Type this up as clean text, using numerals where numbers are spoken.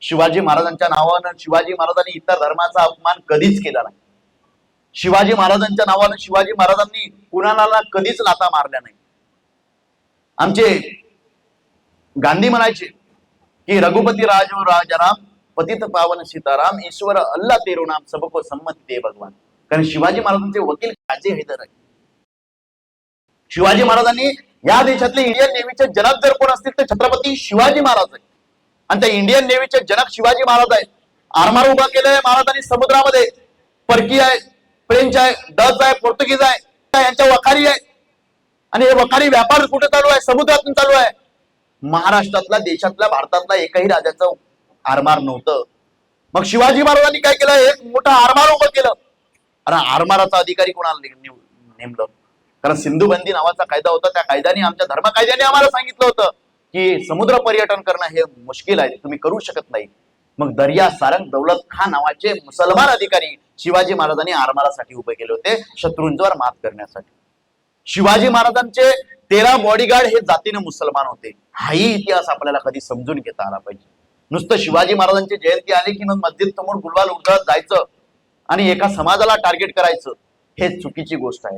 शिवाजी महाराजांच्या नावानं शिवाजी महाराजांनी इतर धर्माचा अपमान कधीच केला नाही। शिवाजी महाराजांच्या नावानं शिवाजी महाराजांनी कुणाला कधीच लाथा मारल्या नाही। आमचे गांधी म्हणायचे की रघुपती राजो राजाराम पतित पावन सीताराम ईश्वर अल्लाह तेरो नाम सबको सम्मती दे भगवान। कारण शिवाजी महाराजांचे वकील काझी हैदर आहे। शिवाजी महाराजांनी या देशातले इंडियन नेव्हीचे जनक जर कोण असतील तर छत्रपती शिवाजी महाराज आहे। आणि त्या इंडियन नेव्हीचे जनक शिवाजी महाराज आहेत। आरमार उभा केलेला आहे महाराजांनी समुद्रामध्ये। परकी आहे, फ्रेंच आहे, डच आहे, पोर्तुगीज आहे, यांच्या वखारी आहे। आणि हे वखारी व्यापार कुठे चालू आहे? समुद्रातून चालू आहे। महाराष्ट्रातला, देशातल्या, भारतातला एकही राजाचं आरमार नव्हतं। मग शिवाजी महाराजांनी काय केलं? एक मोठा आरमार उभं केलं। आणि आरमाराचा अधिकारी कोणाला नेमलं? कारण सिंधू बंदी नावाचा कायदा होता। त्या कायद्याने, आमच्या धर्म कायद्याने आम्हाला सांगितलं होतं की समुद्र पर्यटन करणं हे मुश्किल आहे, तुम्ही करू शकत नाही। मग दर्या सारंग दौलत खान नावाचे मुसलमान अधिकारी शिवाजी महाराजांनी आरमारासाठी उभे केले होते, शत्रूंवर मात करण्यासाठी। शिवाजी महाराजांचे 13 बॉडीगार्ड हे जातीने मुसलमान होते। हाही इतिहास आपल्याला कधी समजून घेता आला पाहिजे। नुसतं शिवाजी महाराजांची जयंती आली की मग मस्जिद समोर गुलवाल उधळत जायचं आणि एका समाजाला टार्गेट करायचं, हे चुकीची गोष्ट आहे।